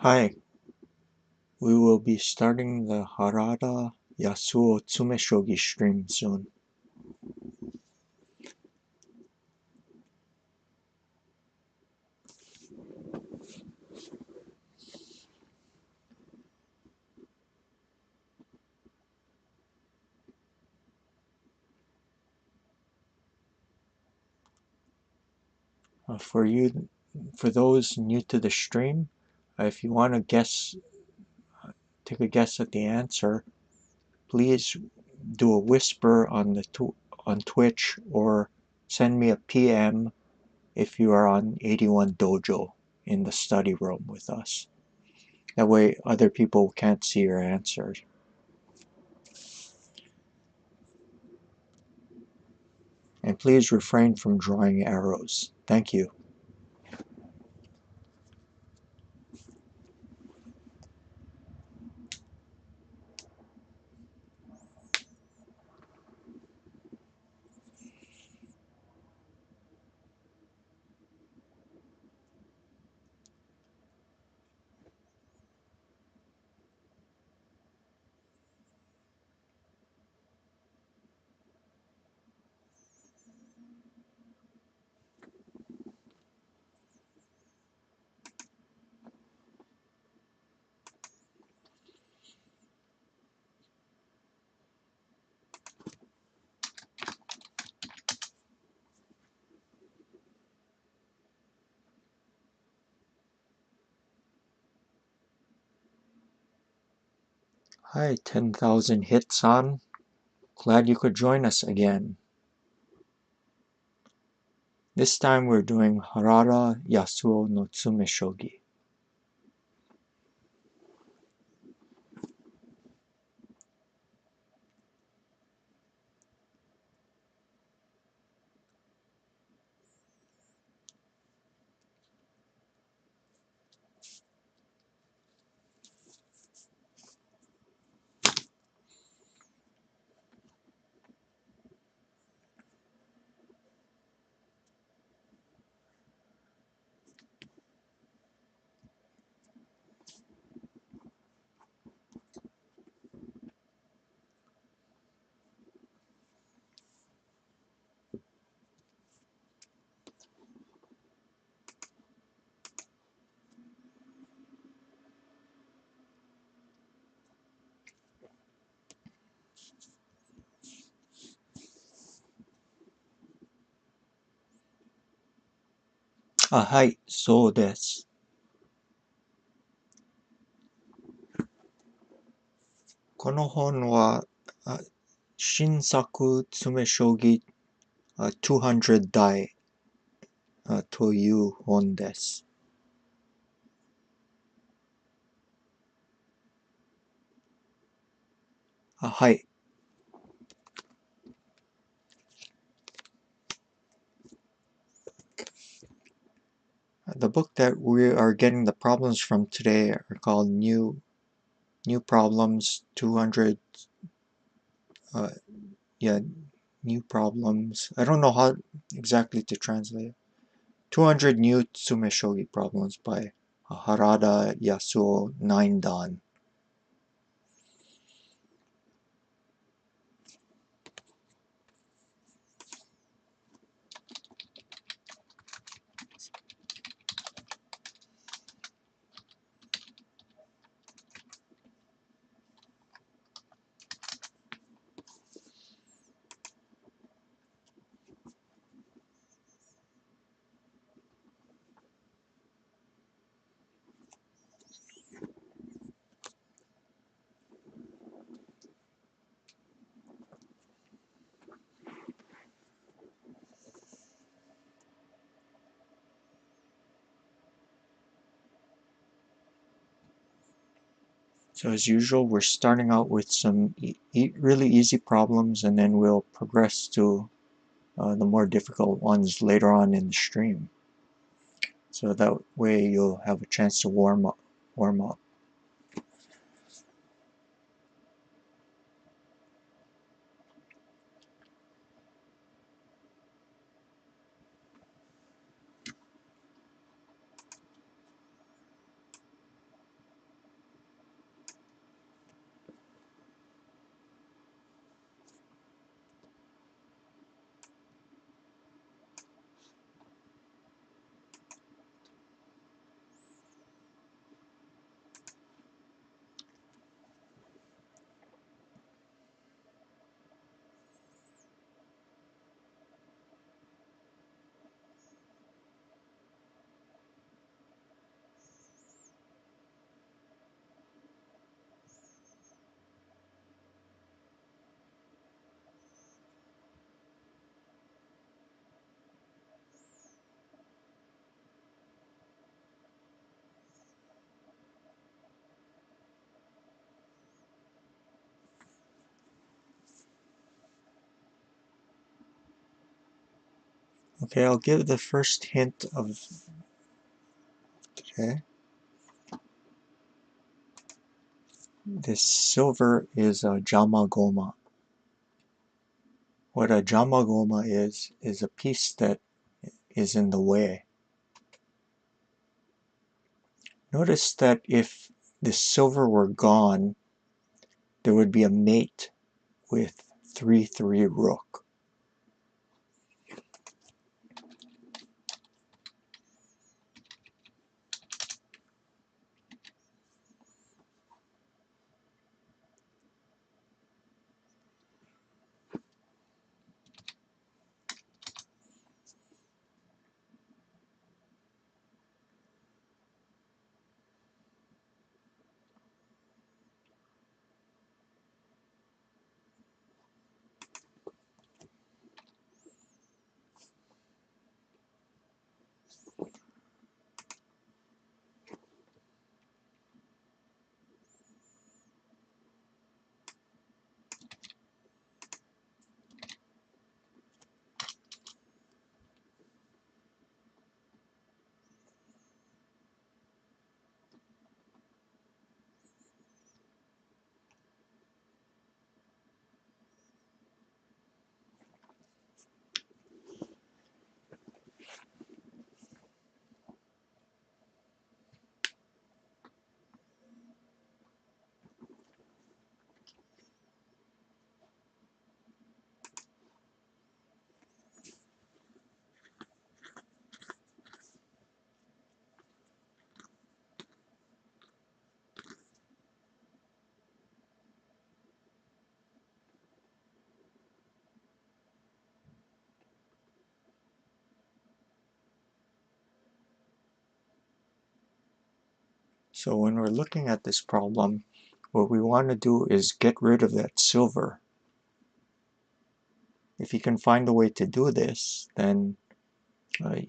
Hi, we will be starting the Harada tsumeshogi stream soon. For those new to the stream, if you want to take a guess at the answer, please do a whisper on Twitch or send me a PM if you are on 81 Dojo in the study room with us. That way other people can't see your answers. And please refrain from drawing arrows. Thank you. Hi, 10,000 hits on. Glad you could join us again. This time we're doing Harada Yasuo no tsumeshogi. Hi, そうです。この本は新作詰め将棋200代という本です。はい。The book that we are getting the problems from today are called New Problems 200 New Problems. I don't know how exactly to translate. 200 New Tsumeshogi Problems by Harada Yasuo 9 Dan. So as usual, we're starting out with some really easy problems, and then we'll progress to the more difficult ones later on in the stream. So that way you'll have a chance to warm up. Okay, I'll give the first hint of today. This silver is a jamagoma. What a jamagoma is a piece that is in the way. Notice that if the silver were gone, there would be a mate with 3-3 rook. So when we're looking at this problem, what we want to do is get rid of that silver. If you can find a way to do this, then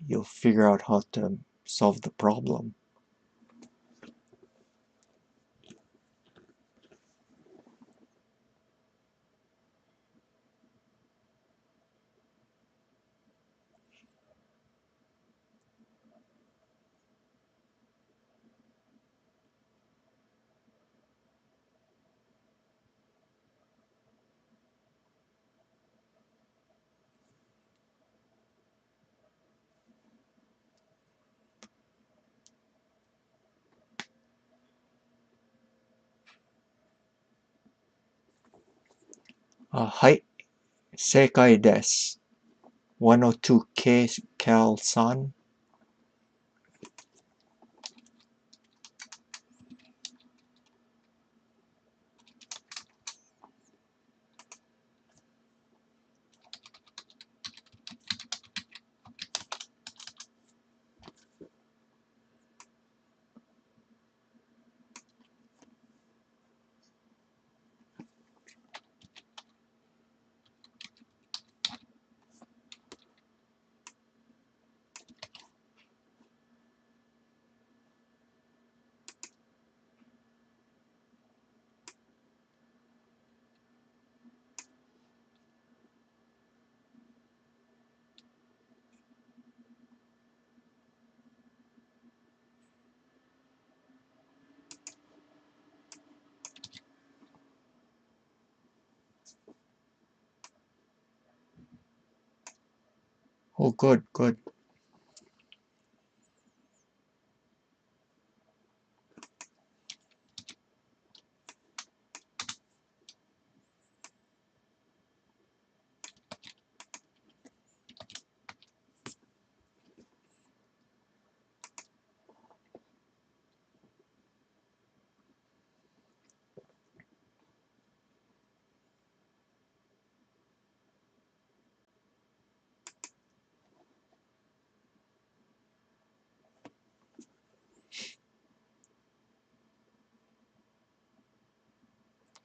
you'll figure out how to solve the problem. Hai, seikai desu. 102K Cal-san. Oh, good, good.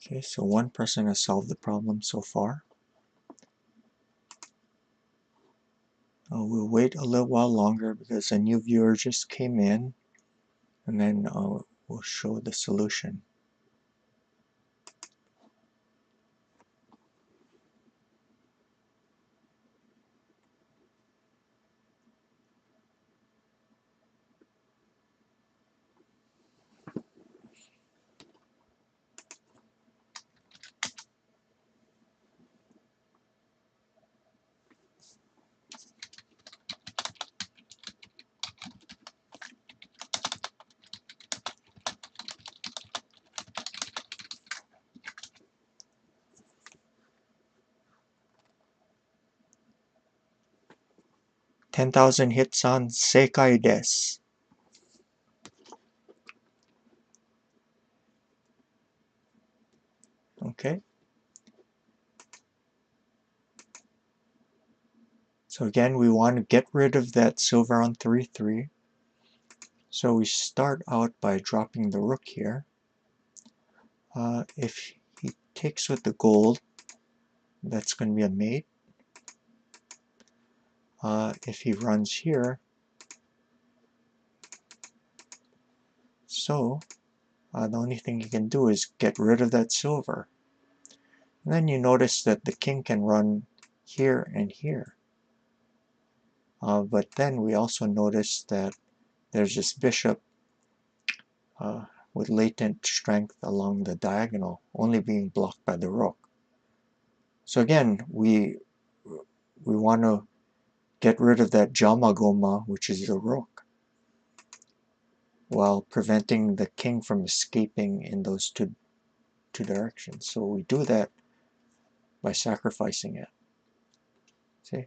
Okay, so one person has solved the problem so far. We'll wait a little while longer because a new viewer just came in, and then we'll show the solution. 10,000 hits on Sekai desu. Okay. So again, we want to get rid of that silver on 3-3. So we start out by dropping the rook here. If he takes with the gold, that's going to be a mate. If he runs here, so the only thing you can do is get rid of that silver. And then you notice that the king can run here and here. But then we also notice that there's this bishop with latent strength along the diagonal, only being blocked by the rook. So again, we want to get rid of that jamagoma, which is the rook, while preventing the king from escaping in those two directions. So we do that by sacrificing it. See?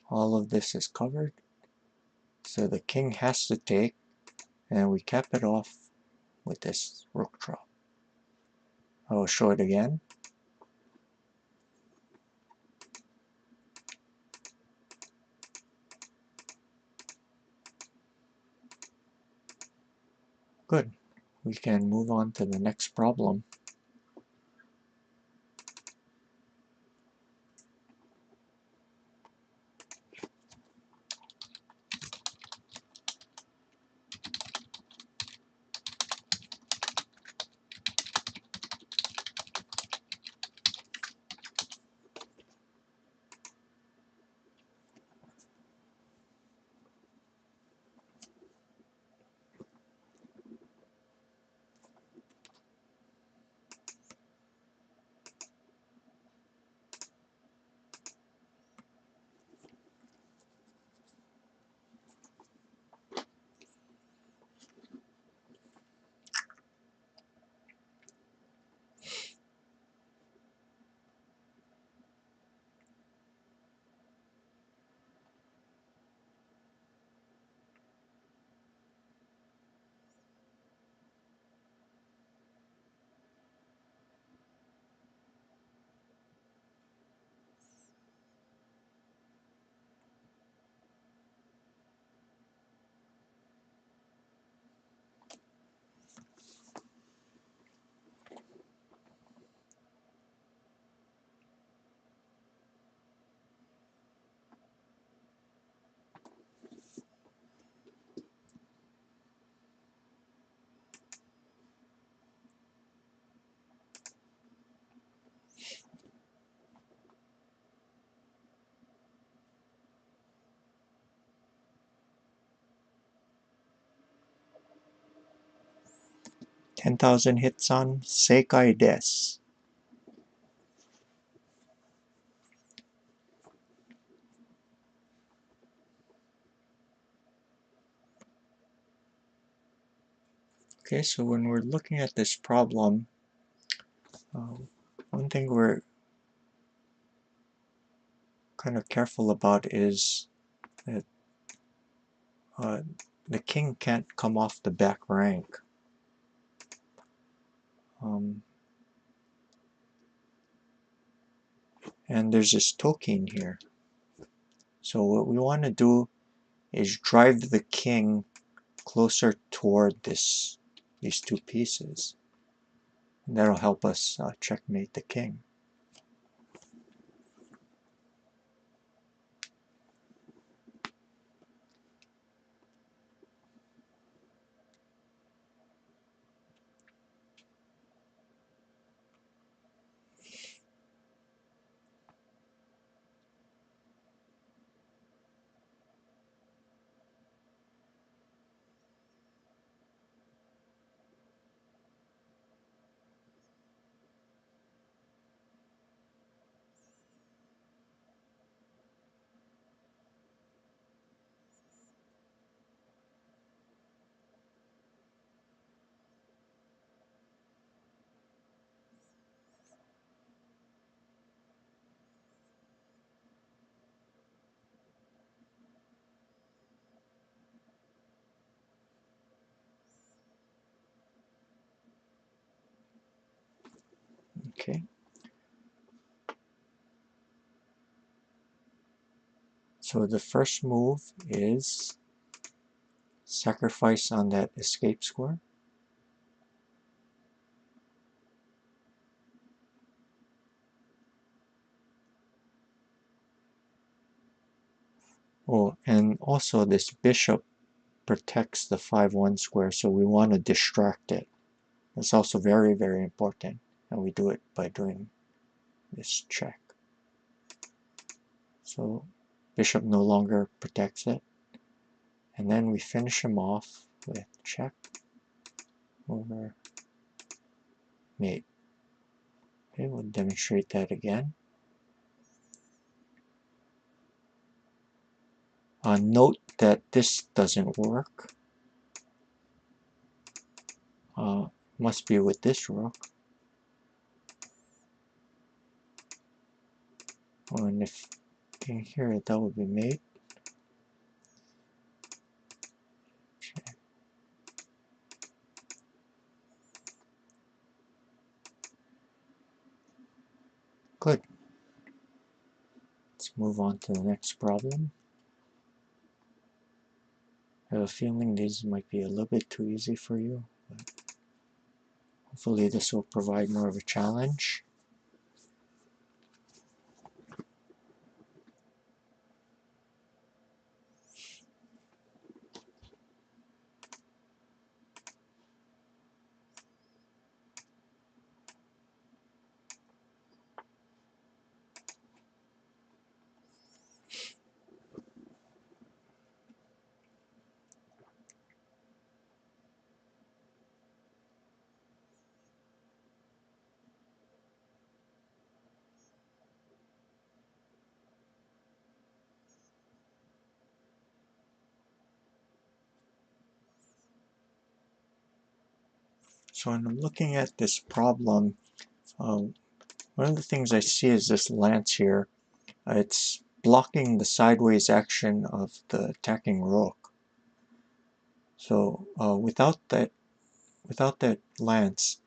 All of this is covered. So the king has to take, and we cap it off with this rook drop. I will show it again. Good. We can move on to the next problem. "10,000 hits on Sekai desu." Okay, so when we're looking at this problem, one thing we're kind of careful about is that the king can't come off the back rank. And there's this token here. So what we want to do is drive the king closer toward these two pieces. And that'll help us checkmate the king. Okay. So the first move is sacrifice on that escape square. Oh, and also this bishop protects the 5-1 square, so we want to distract it. It's also very, very important, and we do it by doing this check. So bishop no longer protects it, and then we finish him off with check over mate. Okay, we'll demonstrate that again. Note that this doesn't work. Must be with this rook. Oh, and if in here, that would be mate. Okay. Good. Let's move on to the next problem. I have a feeling these might be a little bit too easy for you, but hopefully this will provide more of a challenge. So when I'm looking at this problem, one of the things I see is this lance here. It's blocking the sideways action of the attacking rook. So without that lance,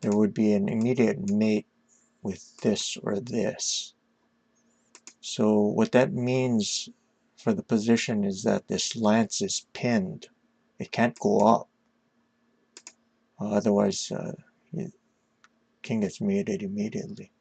there would be an immediate mate with this or this. So what that means for the position is that this lance is pinned. It can't go up. Otherwise, king gets mated immediately.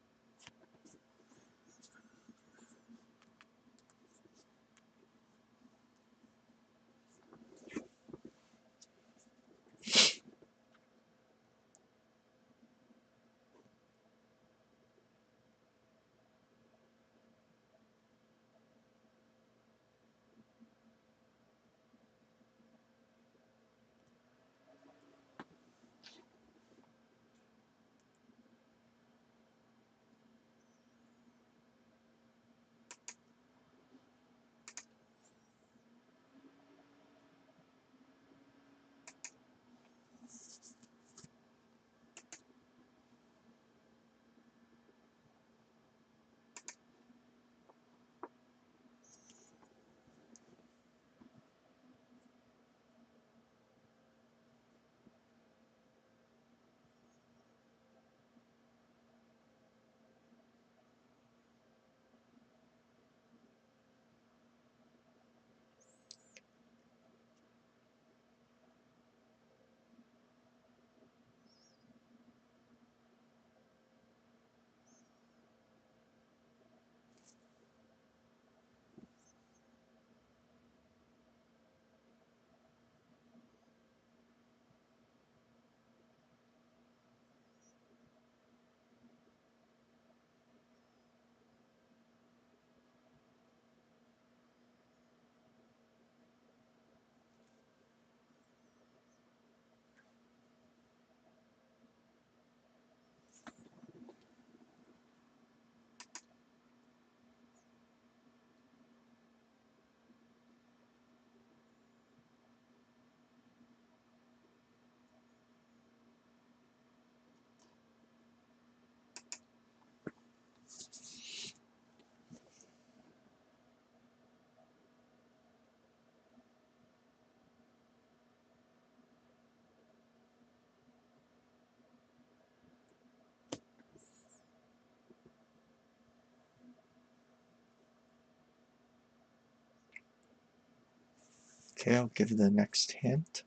Okay, I'll give the next hint.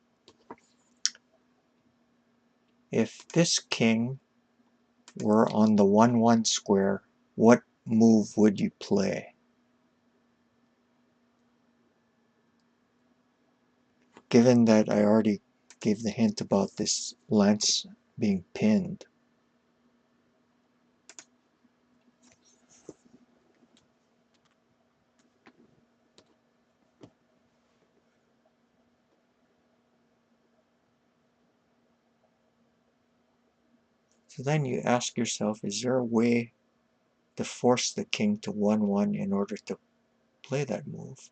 If this king were on the 1-1 square, what move would you play? Given that I already gave the hint about this lance being pinned. So then you ask yourself, is there a way to force the king to 1-1 in order to play that move?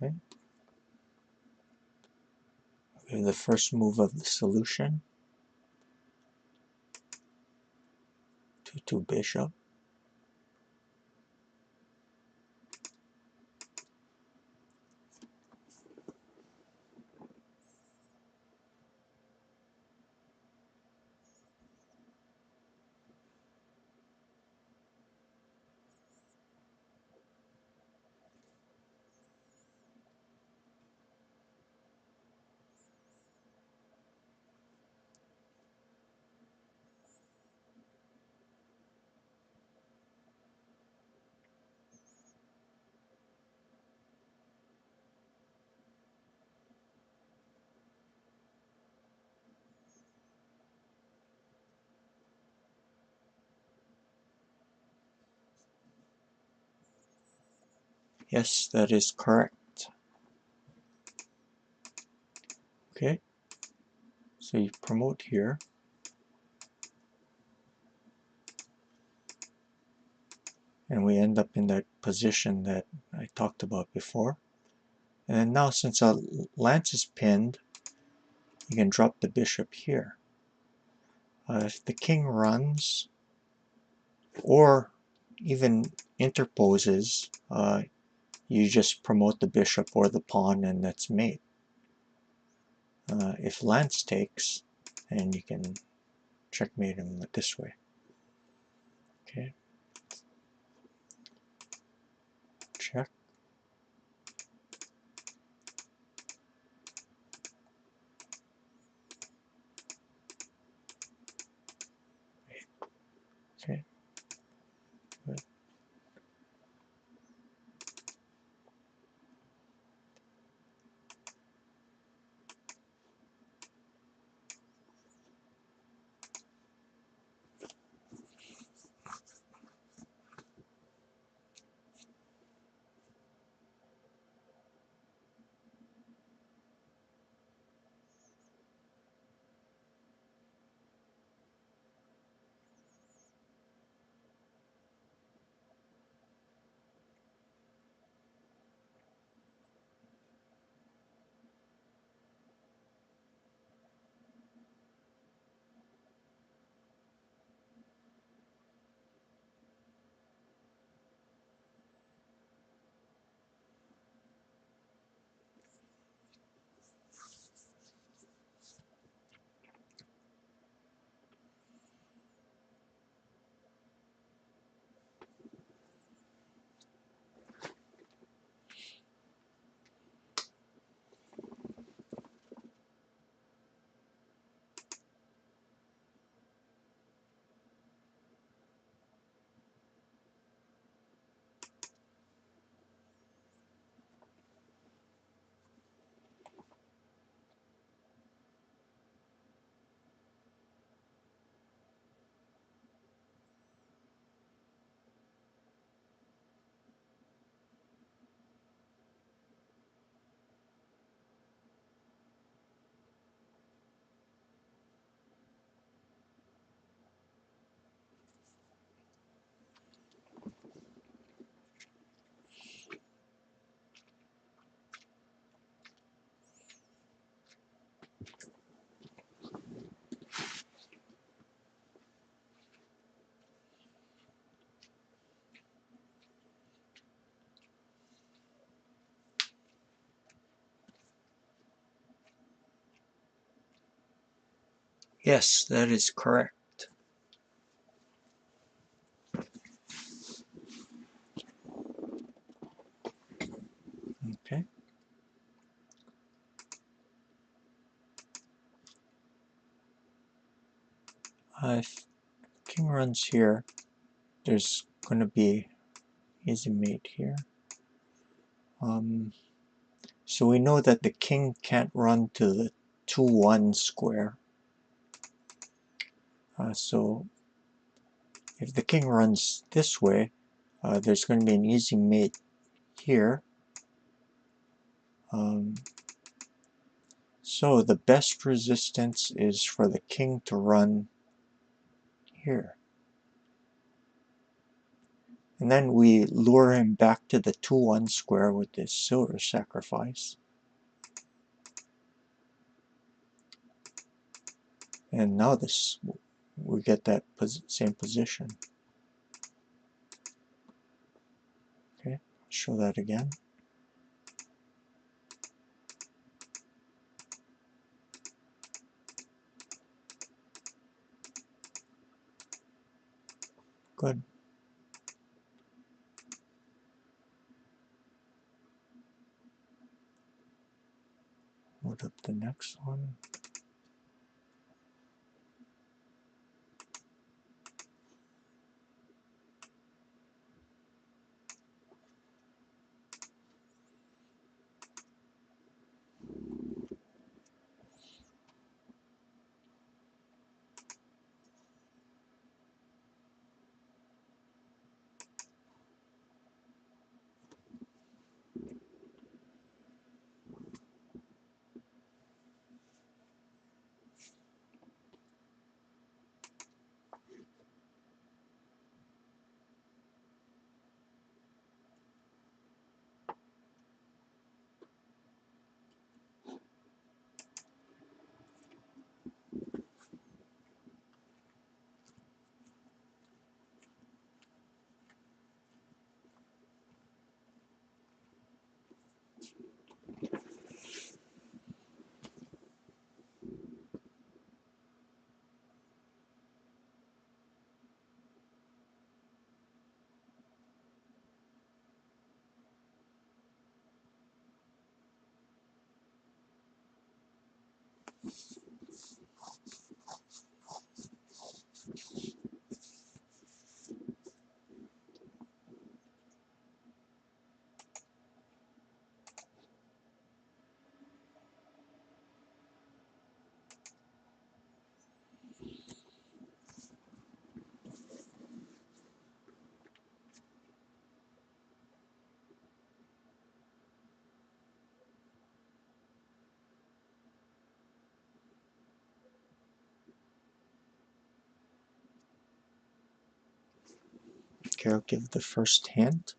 Okay. The first move of the solution, 2-2 bishop. Yes, that is correct. Okay, so you promote here. And we end up in that position that I talked about before. And then now, since our lance is pinned, you can drop the bishop here. If the king runs, or even interposes, you just promote the bishop or the pawn, and that's mate. If lance takes, and you can checkmate him this way. Okay, check. Okay, good. Yes, that is correct. Okay. If king runs here, there's going to be easy mate here. So we know that the king can't run to the 2-1 square. So if the king runs this way, there's going to be an easy mate here. So the best resistance is for the king to run here. And then we lure him back to the 2-1 square with this silver sacrifice. And now this, we get that same position. Okay, show that again. Good. Load up the next one. Okay, I'll give the first hint.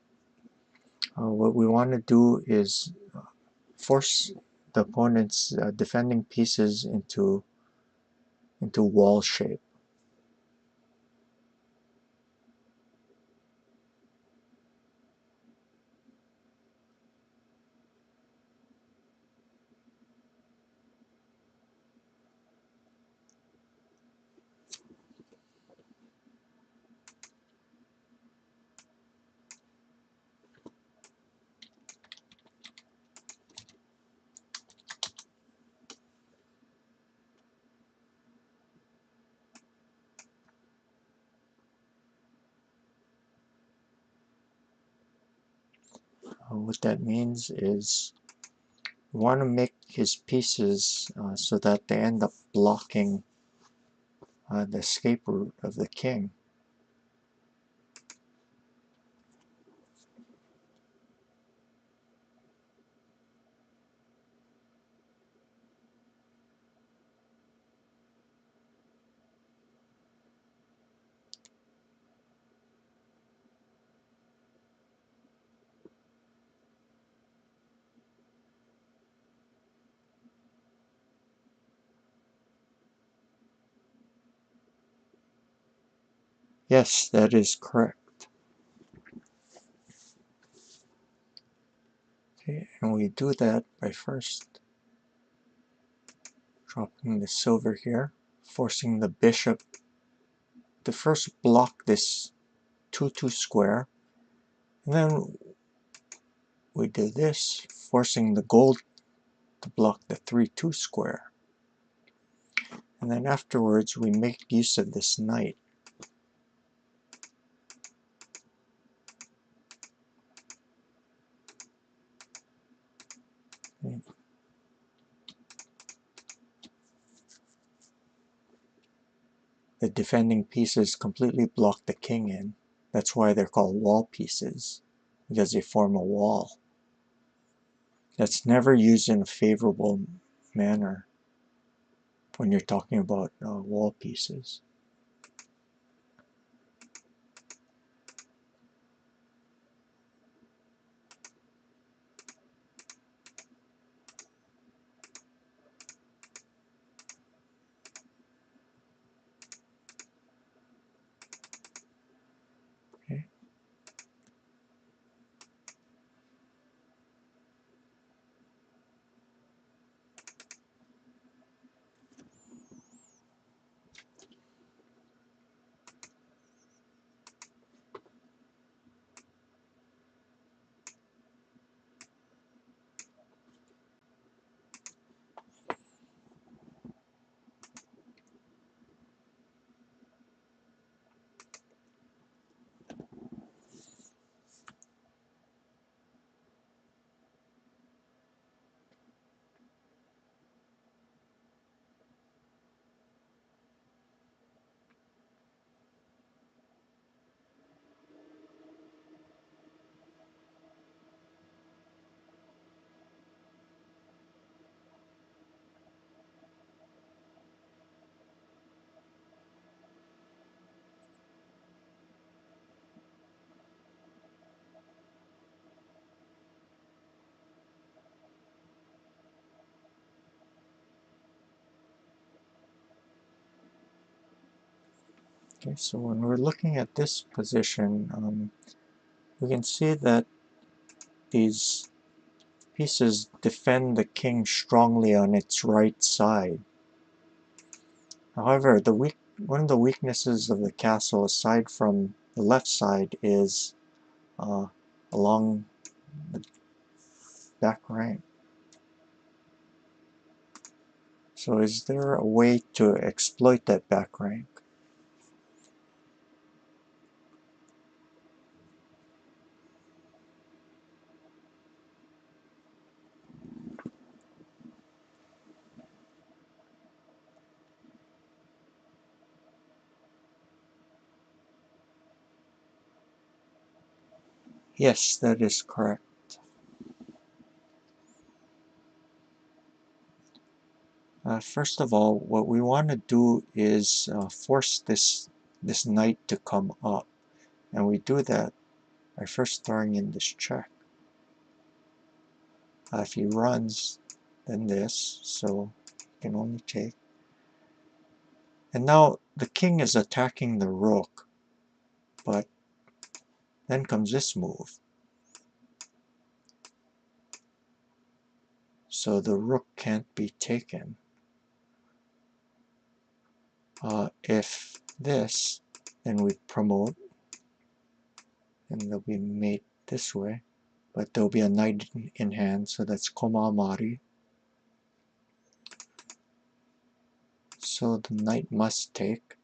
What we want to do is force the opponent's defending pieces into wall shape. What that means is we want to make his pieces so that they end up blocking the escape route of the king. Yes, that is correct. Okay, and we do that by first dropping the silver here forcing the bishop to first block this 2-2 square, and then we do this, forcing the gold to block the 3-2 square. And then afterwards we make use of this knight. The defending pieces completely block the king in. That's why they're called wall pieces, because they form a wall. That's never used in a favorable manner when you're talking about wall pieces. Okay. Okay, so when we're looking at this position, we can see that these pieces defend the king strongly on its right side. However, one of the weaknesses of the castle, aside from the left side, is along the back rank. So is there a way to exploit that back rank? Yes, that is correct. First of all, what we want to do is force this knight to come up. And we do that by first throwing in this check. If he runs, then this, so he can only take. And now the king is attacking the rook, but then comes this move. So the rook can't be taken. If this, then we promote, and they'll be made this way. But there'll be a knight in hand, so that's komamari. So the knight must take.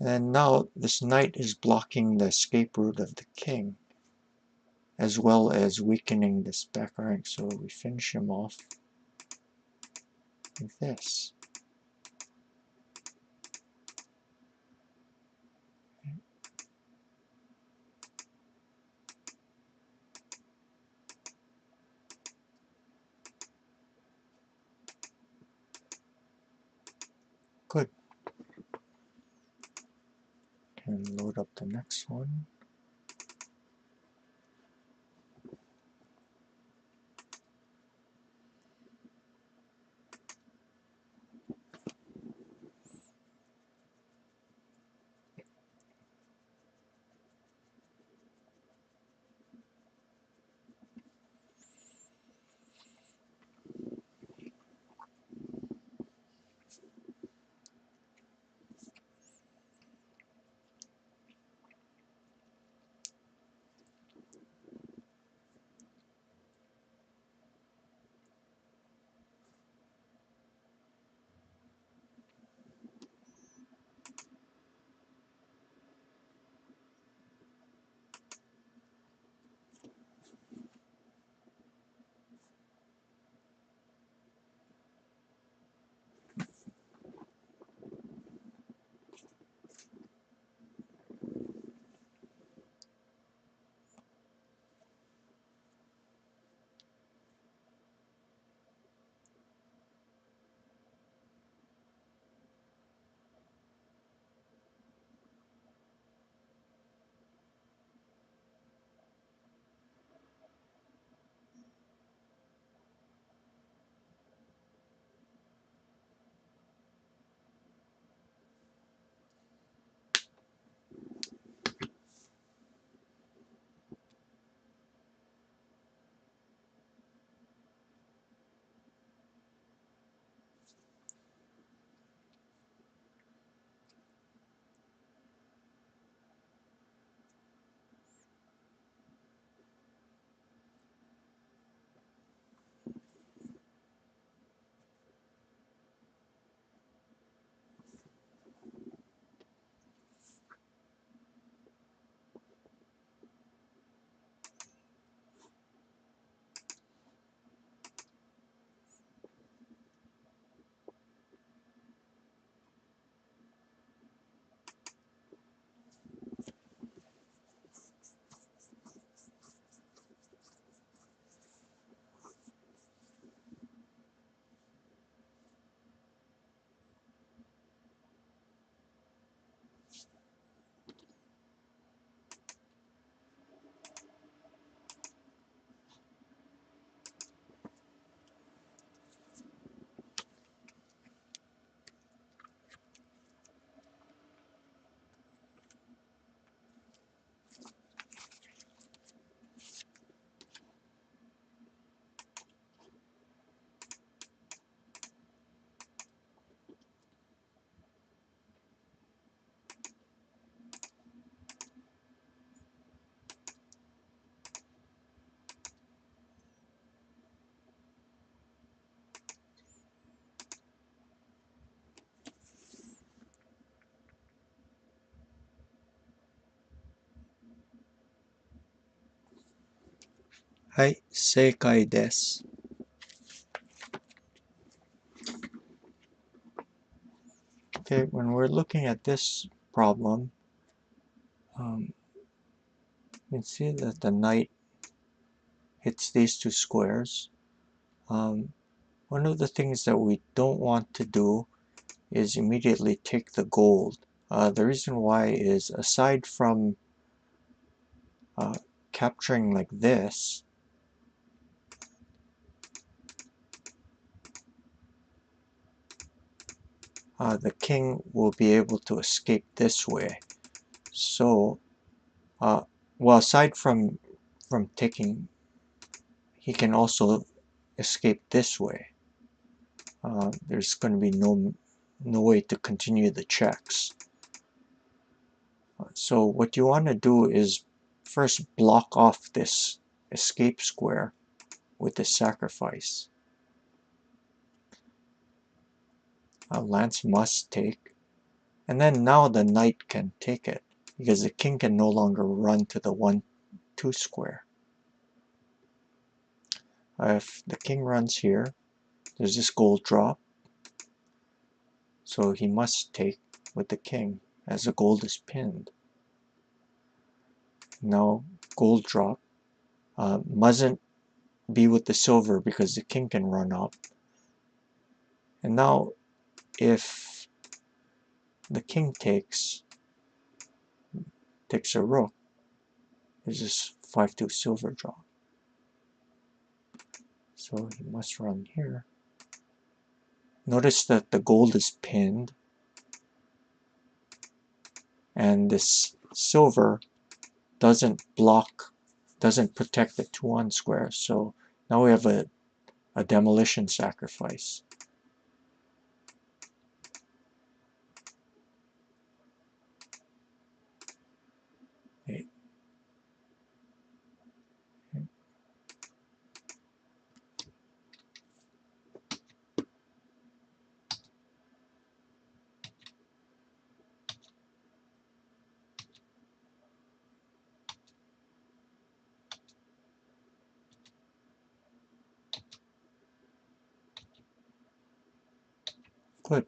And now this knight is blocking the escape route of the king, as well as weakening this back rank. So we finish him off like this. Good. Can load up the next one. はい、正解です。Okay, when we're looking at this problem, you can see that the knight hits these two squares. One of the things that we don't want to do is immediately take the gold. The reason why is, aside from capturing like this, the king will be able to escape this way. So, well, aside from taking, he can also escape this way. There's going to be no way to continue the checks. So what you want to do is first block off this escape square with the sacrifice. Lance must take, and then now the knight can take it because the king can no longer run to the 1-2 square. If the king runs here, there's this gold drop, so he must take with the king as the gold is pinned. Now gold drop mustn't be with the silver because the king can run up. And now if the king takes a rook, there's this 5-2 silver draw. So he must run here. Notice that the gold is pinned, and this silver doesn't protect the 2-1 square. So now we have a demolition sacrifice. Okay. Good.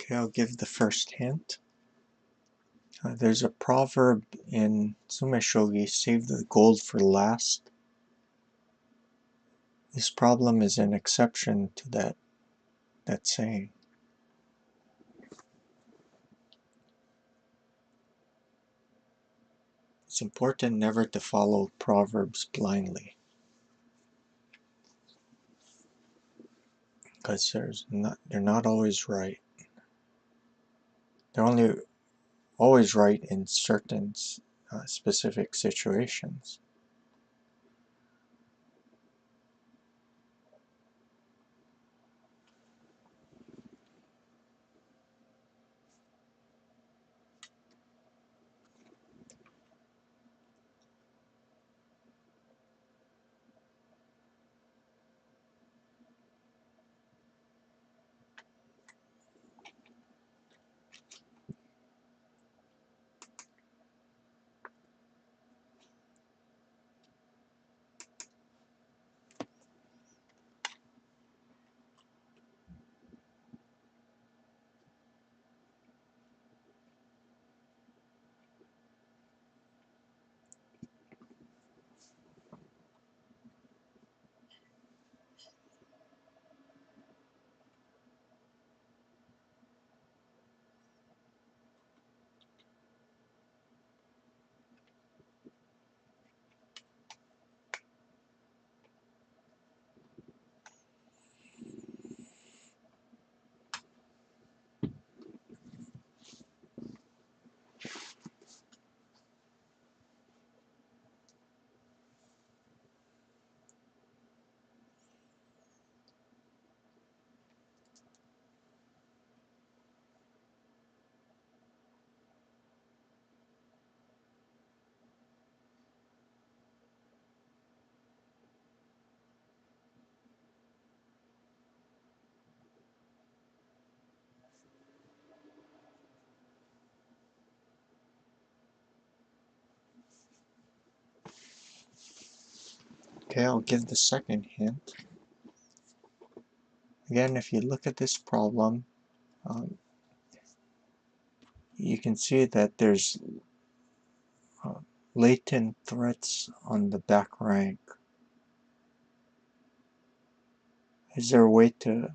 Okay, I'll give the first hint. There's a proverb in tsumeshogi, save the gold for last. This problem is an exception to that saying. It's important never to follow proverbs blindly, because they're not always right. They're only always right in certain specific situations. Okay, I'll give the second hint. Again, if you look at this problem, you can see that there's uh, latent threats on the back rank. Is there a way to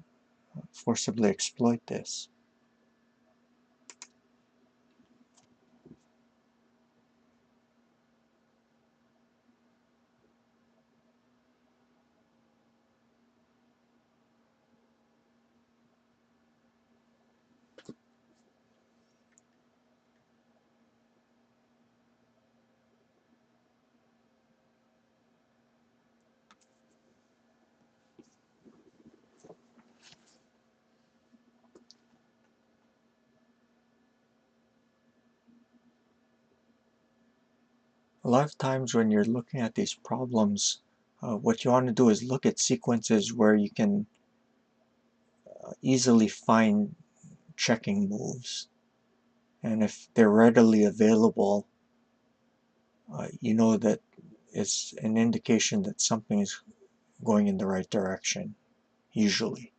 forcibly exploit this? A lot of times when you're looking at these problems, what you want to do is look at sequences where you can easily find checking moves. And if they're readily available, you know that it's an indication that something is going in the right direction, usually.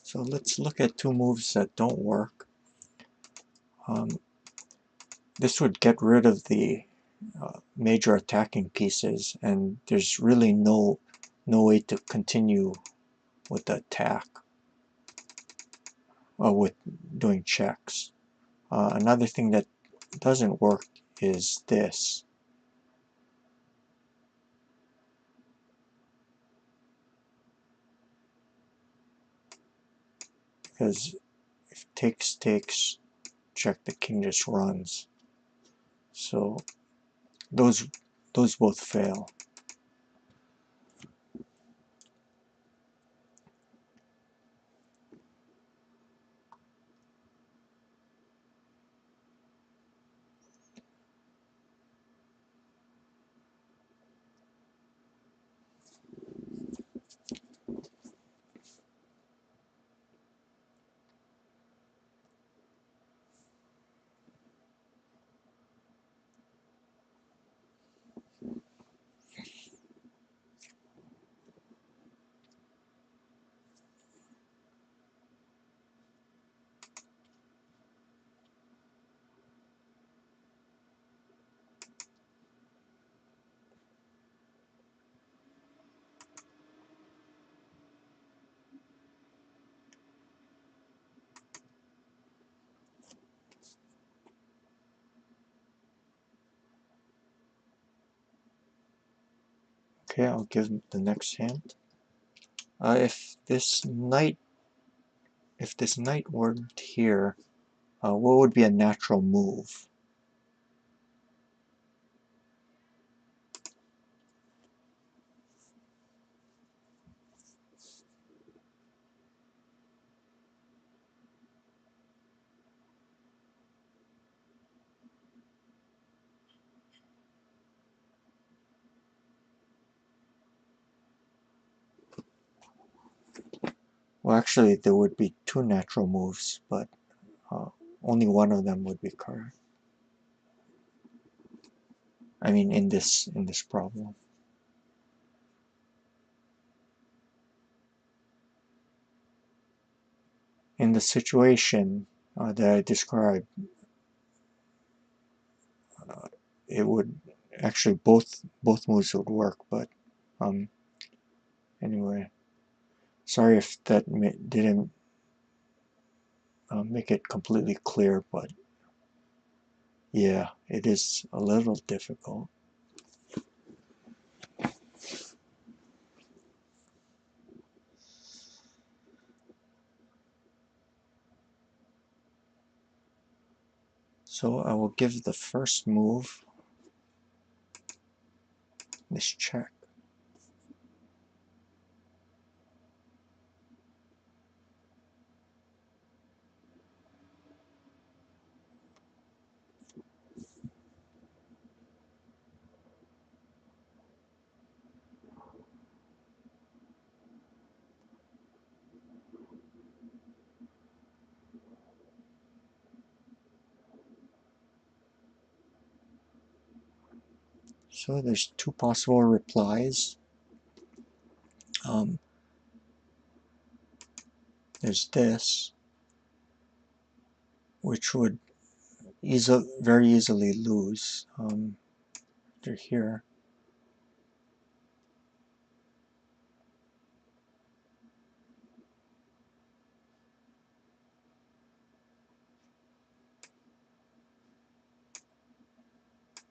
So let's look at two moves that don't work. This would get rid of the major attacking pieces, and there's really no way to continue with the attack or with doing checks. Another thing that doesn't work is this, because if takes, check, the king just runs. So those both fail. Okay, I'll give the next hint. If this knight weren't here, what would be a natural move? Well, actually, there would be two natural moves, but only one of them would be correct. I mean, in this problem. In the situation that I described, it would actually both moves would work. But anyway, sorry if that didn't make it completely clear, but yeah, it is a little difficult. So I will give the first move this check. So there's two possible replies. There's this, which would very easily lose. They're here.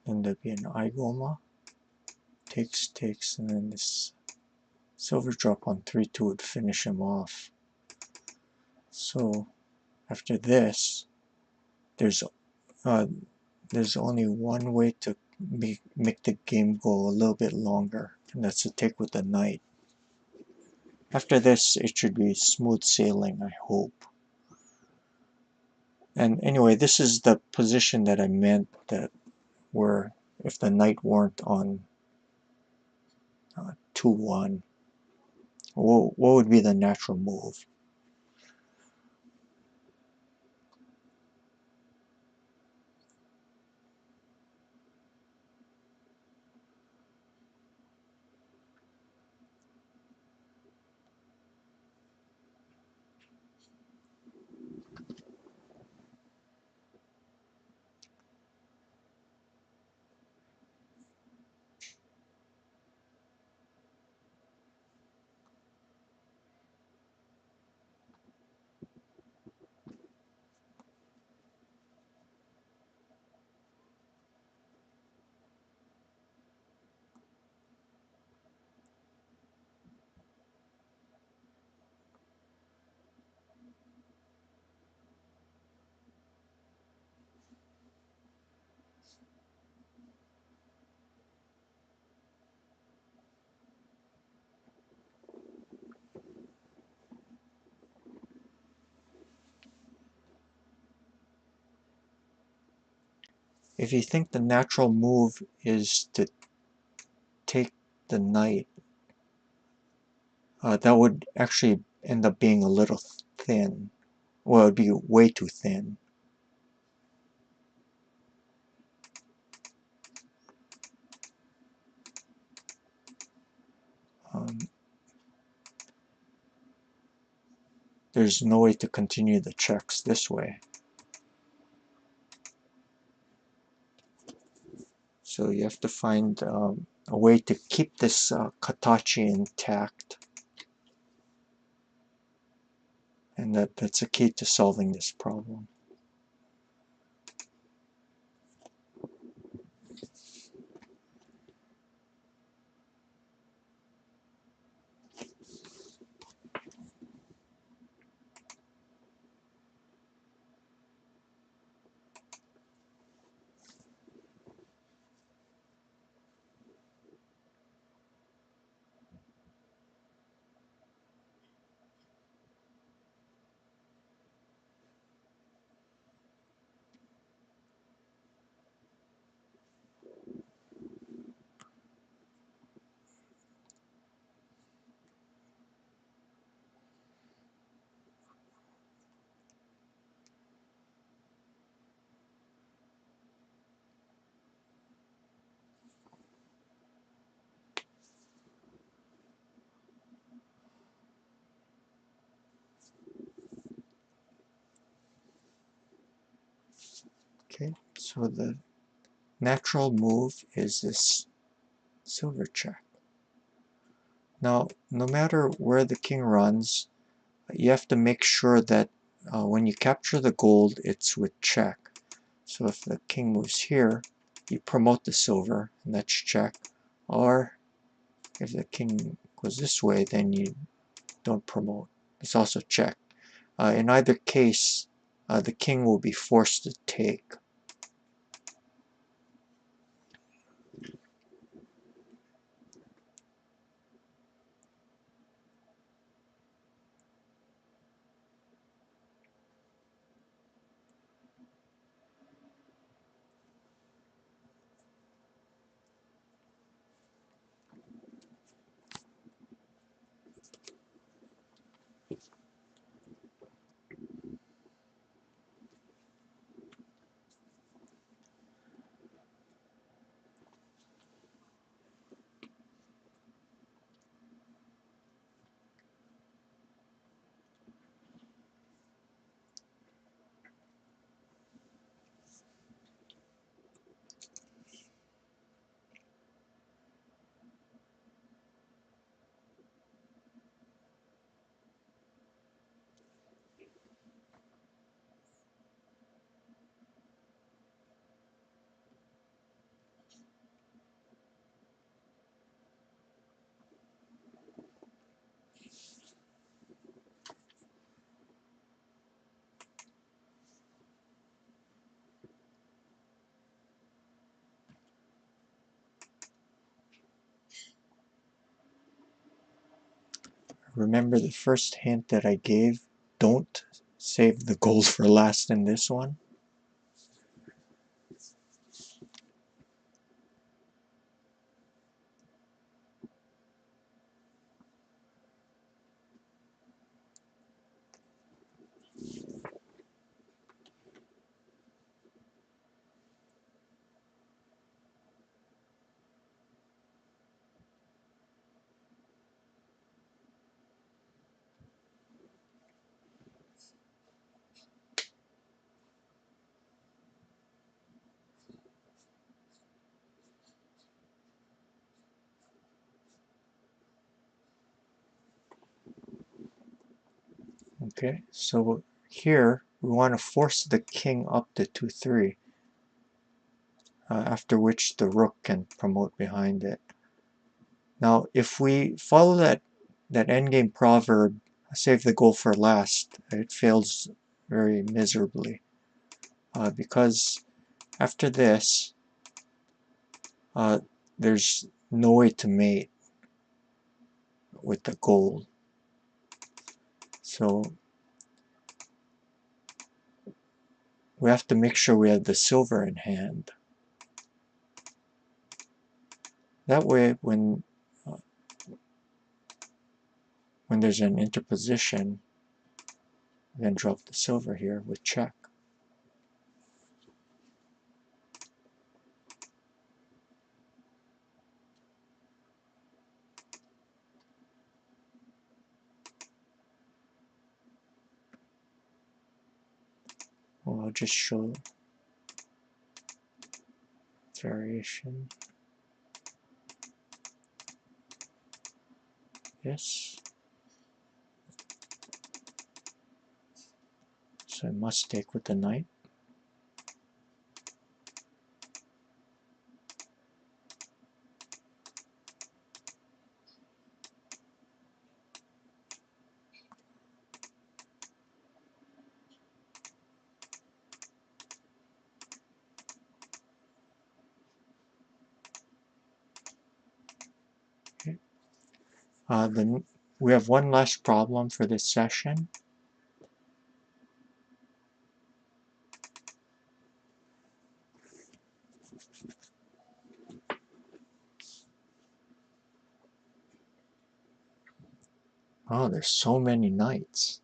Then there'd be an igoma. Takes, and then this silver drop on 3-2 would finish him off. So after this, there's only one way to make the game go a little bit longer, and that's to take with the knight. After this, it should be smooth sailing, I hope. And anyway, this is the position that I meant, that where if the knight weren't on 2-1, what would be the natural move? If you think the natural move is to take the knight, that would actually end up being a little thin. Well, it would be way too thin. There's no way to continue the checks this way. So you have to find a way to keep this katachi intact. And that's a key to solving this problem. Okay, so the natural move is this silver check. Now, no matter where the king runs, you have to make sure that when you capture the gold, it's with check. So if the king moves here, you promote the silver, and that's check. Or if the king goes this way, then you don't promote. It's also check. In either case, the king will be forced to take. Remember the first hint that I gave? Don't save the gold for last in this one. Okay, so here we want to force the king up to 2-3, after which the rook can promote behind it. Now, if we follow that endgame proverb, save the goal for last, it fails very miserably. Because after this, there's no way to mate with the gold. So we have to make sure we have the silver in hand. That way, when there's an interposition, then drop the silver here with check. Well, I'll just show variation. Yes. So I must take with the knight. Okay. Then we have one last problem for this session. Oh, there's so many knights.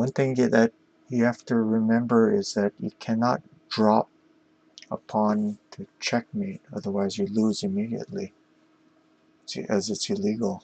one thing that you have to remember is that you cannot drop a pawn to checkmate, otherwise you lose immediately, as it's illegal.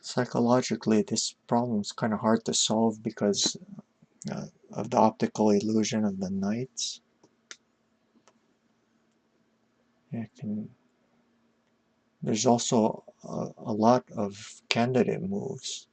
Psychologically, this problem is kind of hard to solve because of the optical illusion of the knights. There's also a lot of candidate moves.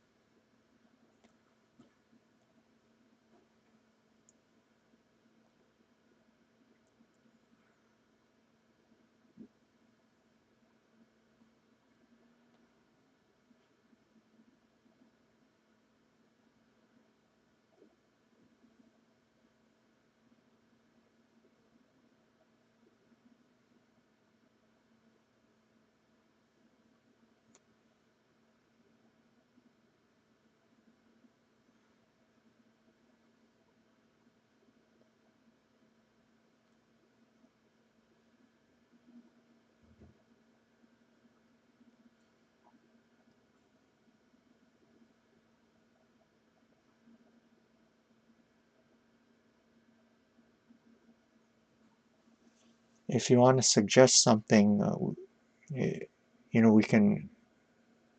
If you want to suggest something, we can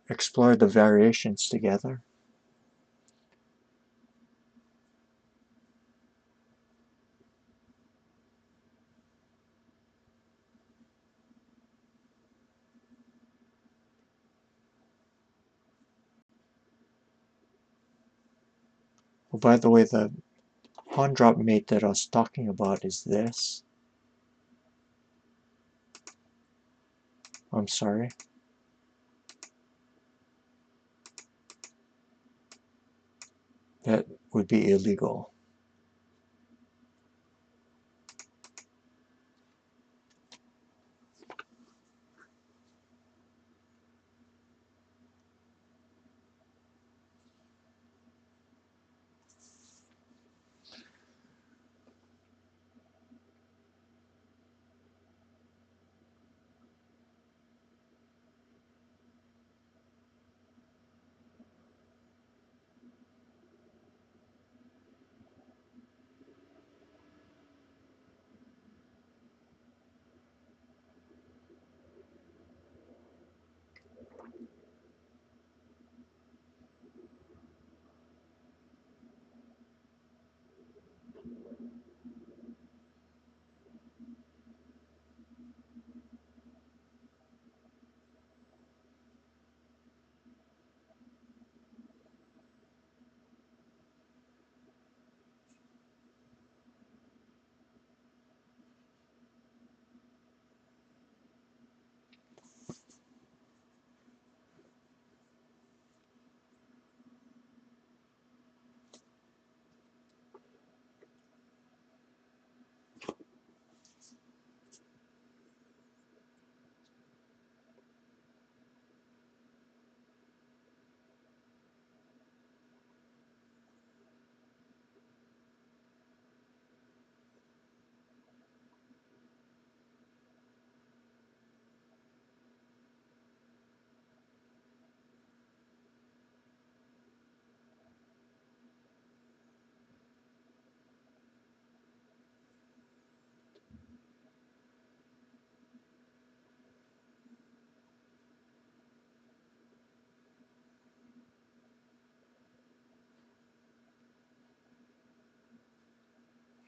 explore the variations together. Oh, by the way, the pawn drop mate that I was talking about is this. I'm sorry. That would be illegal.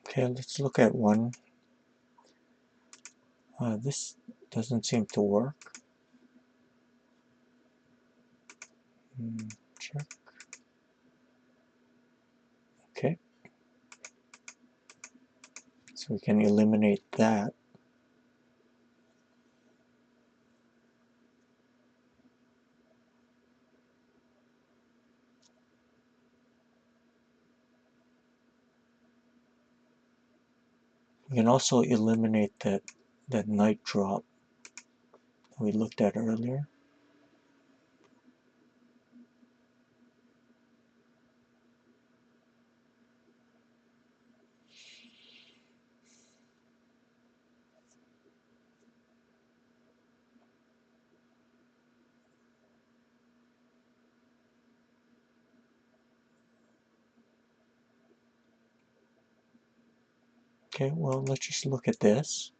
Okay, let's look at one. This doesn't seem to work. Check. Okay. So we can eliminate that. We can also eliminate that knight drop that we looked at earlier. Okay, well, let's just look at this.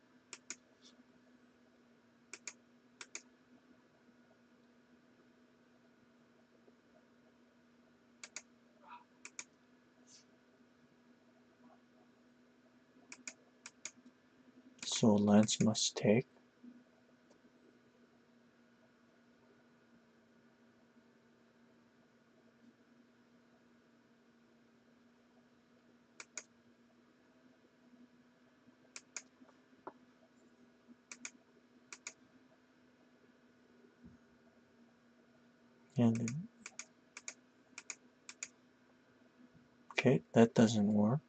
So lance must take. And okay, that doesn't work.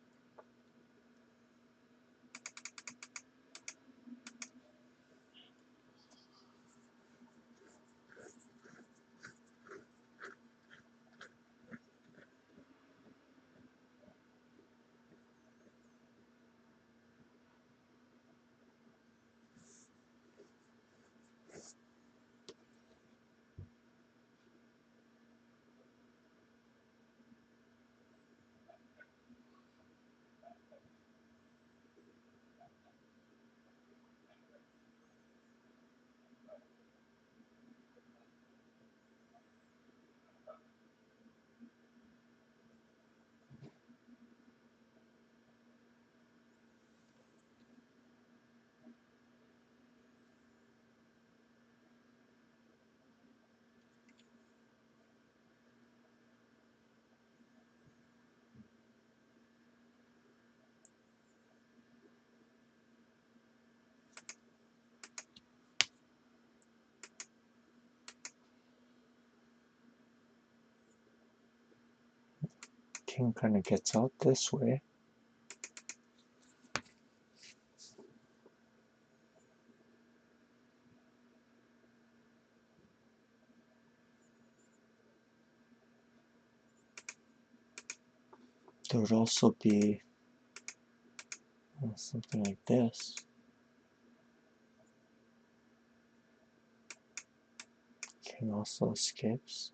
King kind of gets out this way. There would also be something like this. King also escapes.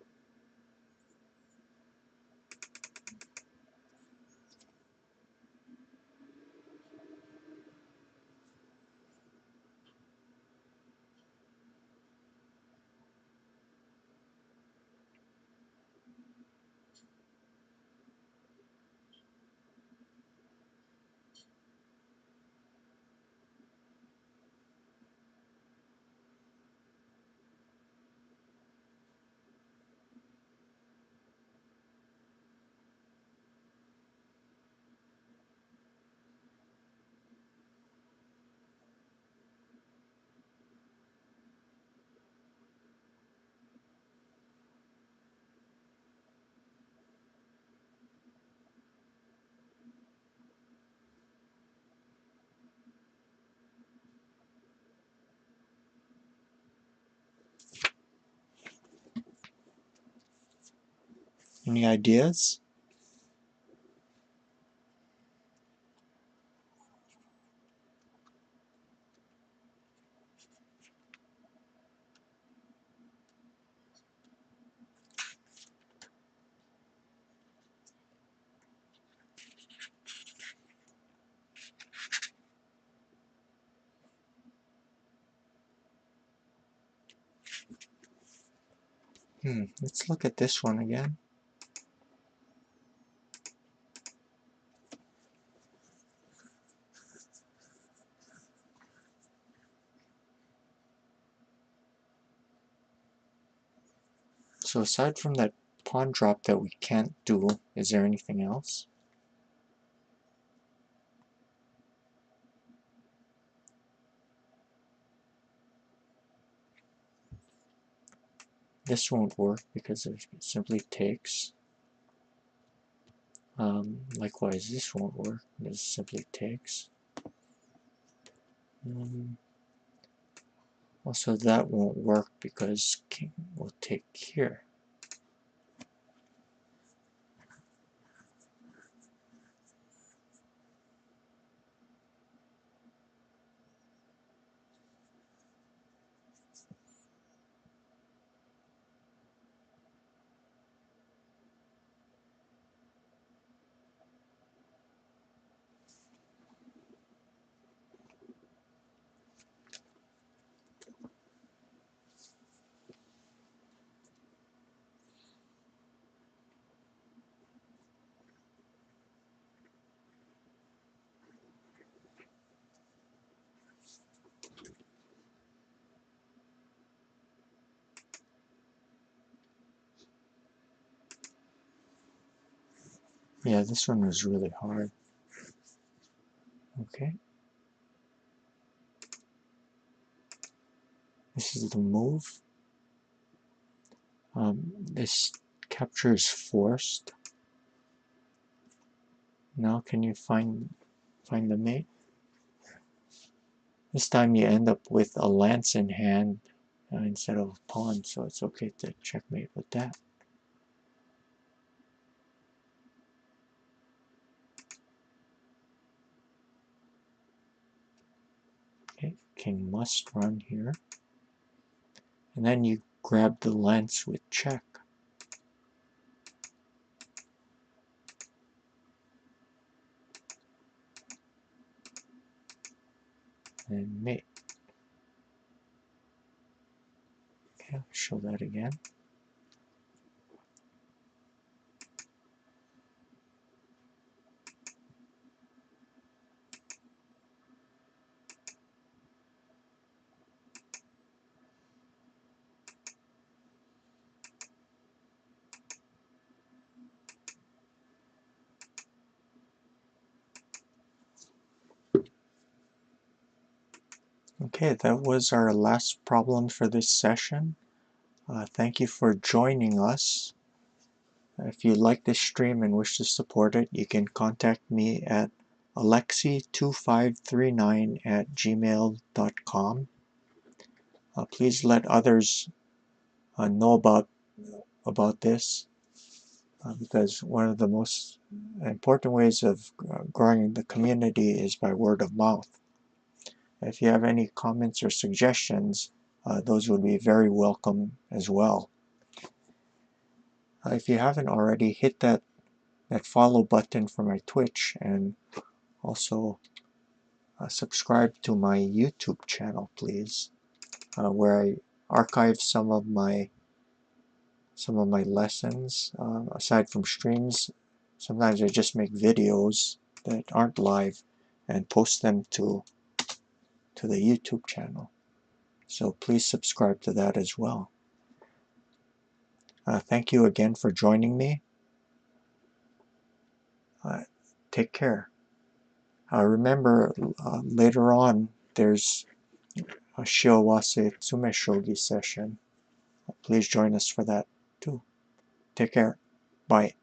Any ideas? Let's look at this one again. So aside from that pawn drop that we can't do, is there anything else? This won't work because it simply takes. Likewise, this won't work. This simply takes. Also, that won't work because king will take here. Yeah, this one was really hard. Okay. This is the move. This capture is forced. Now can you find the mate? This time you end up with a lance in hand instead of a pawn, so it's okay to checkmate with that. Okay, king must run here. And then you grab the lance with check. And mate. Okay, I'll show that again. Okay, that was our last problem for this session. Thank you for joining us. If you like this stream and wish to support it, you can contact me at alexi2539@gmail.com. Please let others know about this because one of the most important ways of growing the community is by word of mouth. If you have any comments or suggestions, those would be very welcome as well. If you haven't already, hit that follow button for my Twitch, and also subscribe to my YouTube channel, please, where I archive some of my lessons. Aside from streams, sometimes I just make videos that aren't live and post them to the YouTube channel. So please subscribe to that as well. Thank you again for joining me. Take care. Remember, later on, there's a Shiawase tsumeshogi session. Please join us for that too. Take care. Bye.